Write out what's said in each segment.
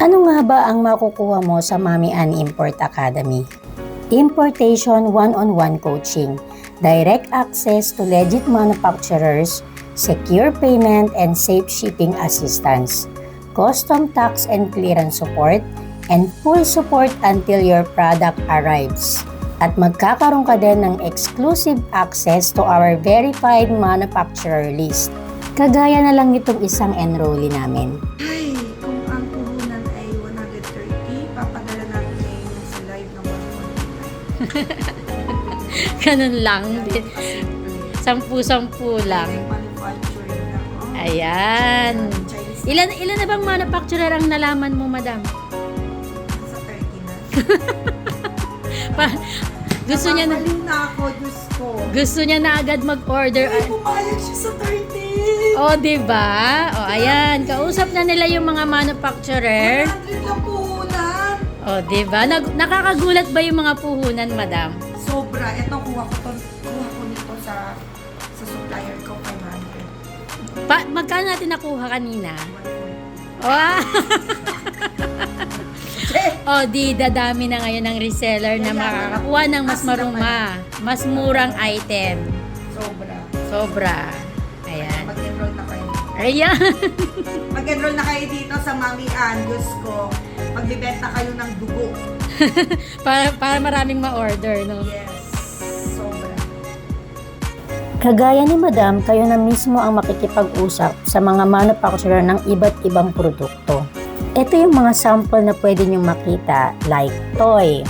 Ano nga ba ang makukuha mo sa Mami Ann Import Academy? Importation one-on-one coaching, direct access to legit manufacturers, secure payment and safe shipping assistance, custom tax and clearance support, and full support until your product arrives. At magkakaroon ka din ng exclusive access to our verified manufacturer list. Kagaya na lang nitong isang enrollee namin. Ay, kung ang puhunan ay 130, papadala natin ngayon sa live ng 149. Ganun lang. Sampu-sampu lang. Manufacturing na. Oh. Ayan. Chinese Ilan na bang manufacturer ang nalaman mo, madam? sa 30 na. Gusto niya na Namahalin na ako, Diyos ko. gusto niya na agad mag-order. Ay, pumayag siya sa 30. Oh, 'di ba? Oh, ayan, kausap na nila yung mga manufacturer. 100 lang puhunan. Oh, 'di ba? Nakakagulat ba yung mga puhunan, madam? Sobra. Ito, kuha ko nito sa supplier ko, 500. Magkano natin nakuha kanina? 140. Oh, oh, di dadami na ngayon ng reseller na makakakuha ng mas maruma, mas murang item. Sobra. Sobra. Ayan. Mag-enroll na kayo. Ayan. Mag-enroll na kayo dito sa Mami Ann. Diyos ko, magbibenta kayo ng dugo. para maraming ma-order, no? Yes. Sobra. Kagaya ni Madam, kayo na mismo ang makikipag-usap sa mga manufacturer ng iba't ibang produkto. Ito yung mga sample na pwede nyo makita, like toy.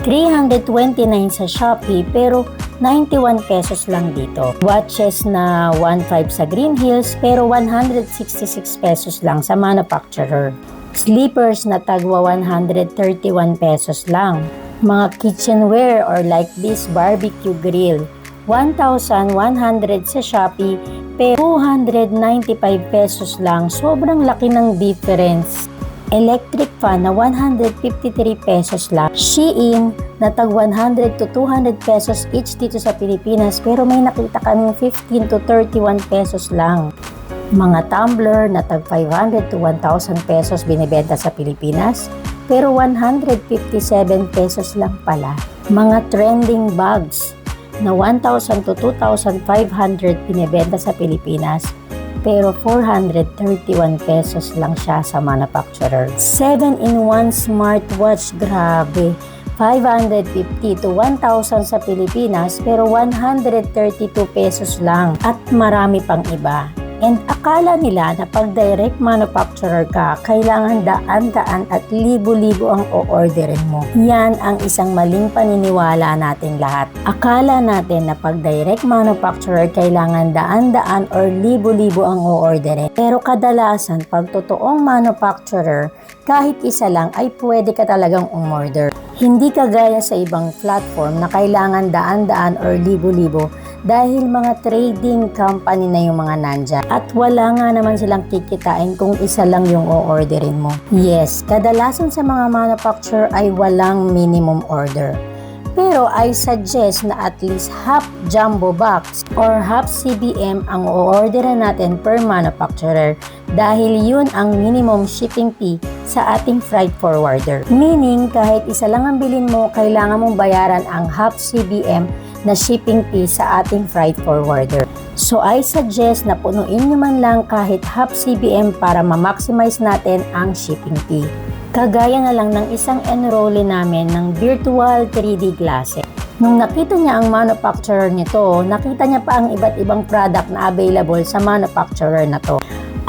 329 sa Shopee pero 91 pesos lang dito. Watches na 1.5 sa Green Hills pero 166 pesos lang sa manufacturer. Slippers na tagwa 131 pesos lang. Mga kitchenware or like this barbecue grill, 1,100 sa Shopee pero 295 pesos lang. Sobrang laki ng difference. Electric fan na 153 pesos lang. Shein na tag 100 to 200 pesos each dito sa Pilipinas pero may nakita kaming 15 to 31 pesos lang. Mga tumbler na tag 500 to 1,000 pesos binibenta sa Pilipinas pero 157 pesos lang pala. Mga trending bags na 1,000 to 2,500 binibenta sa Pilipinas pero 431 pesos lang siya sa manufacturer. 7-in-1 smartwatch, grabe. 550 to 1,000 sa Pilipinas pero 132 pesos lang at marami pang iba. And akala nila na pag direct manufacturer ka, kailangan daan-daan at libo-libo ang o-orderin mo. Yan ang isang maling paniniwala natin lahat. Akala natin na pag direct manufacturer, kailangan daan-daan or libo-libo ang o-orderin. Pero kadalasan, pag totoong manufacturer, kahit isa lang ay pwede ka talagang umorder. Hindi kagaya sa ibang platform na kailangan daan-daan or libo-libo dahil mga trading company na yung mga nandyan at wala nga naman silang kikitain kung isa lang yung o-orderin mo. Yes, kadalasan sa mga manufacturer ay walang minimum order. Pero I suggest na at least half jumbo box or half CBM ang o-orderan natin per manufacturer dahil yun ang minimum shipping fee sa ating freight forwarder. Meaning, kahit isa lang ang bilhin mo, kailangan mong bayaran ang half CBM na shipping fee sa ating freight forwarder. So I suggest na punuin nyo man lang kahit half CBM para ma-maximize natin ang shipping fee. Kagaya na lang ng isang enrollee namin ng virtual 3D glasses. Nung nakita niya ang manufacturer nito, nakita niya pa ang iba't ibang product na available sa manufacturer na to.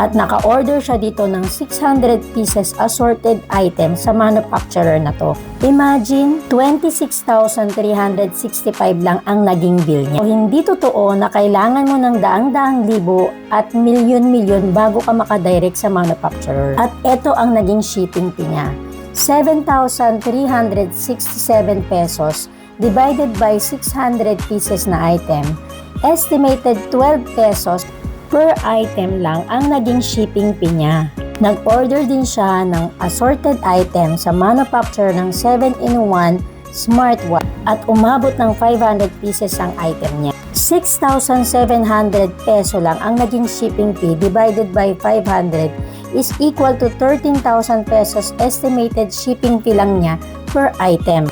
At naka-order siya dito ng 600 pieces assorted item sa manufacturer na to. Imagine, 26,365 lang ang naging bill niya. O hindi totoo na kailangan mo ng daang-daang libo at milyon-milyon bago ka makadirect sa manufacturer. At ito ang naging shipping fee niya. 7,367 pesos divided by 600 pieces na item. Estimated 12 pesos per item lang ang naging shipping fee niya. Nag-order din siya ng assorted item sa manufacturer ng 7-in-1 smartwatch at umabot ng 500 pieces ang item niya. 6,700 peso lang ang naging shipping fee divided by 500 is equal to 13,000 pesos estimated shipping fee lang niya per item.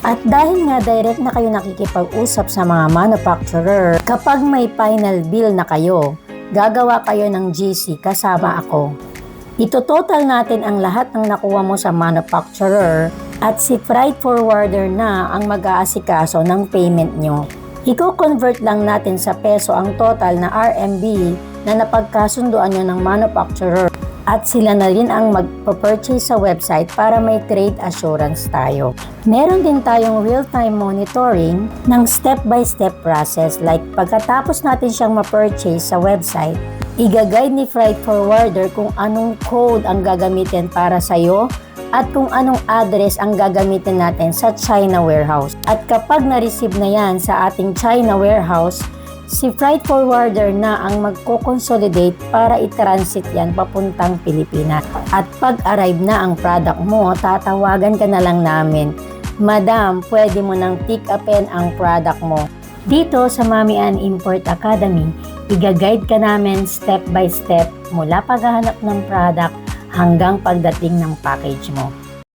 At dahil nga direct na kayo nakikipag-usap sa mga manufacturer, kapag may final bill na kayo, gagawa kayo ng GC kasama ako. Ito-total natin ang lahat ng nakuha mo sa manufacturer at si freight forwarder na ang mag-aasikaso ng payment nyo. Iko-convert lang natin sa peso ang total na RMB na napagkasunduan nyo ng manufacturer at sila na rin ang magpa-purchase sa website para may trade assurance tayo. Meron din tayong real-time monitoring ng step-by-step process like pagkatapos natin siyang ma-purchase sa website, i-guide ni freight forwarder kung anong code ang gagamitin para sa'yo at kung anong address ang gagamitin natin sa China warehouse. At kapag na-receive na yan sa ating China warehouse, si freight forwarder na ang magko-consolidate para i-transit yan papuntang Pilipinas. At pag-arrive na ang product mo, tatawagan ka na lang namin. Madam, pwede mo nang pick upin ang product mo. Dito sa Mami Ann Import Academy, i-guide ka namin step by step mula paghahanap ng product hanggang pagdating ng package mo.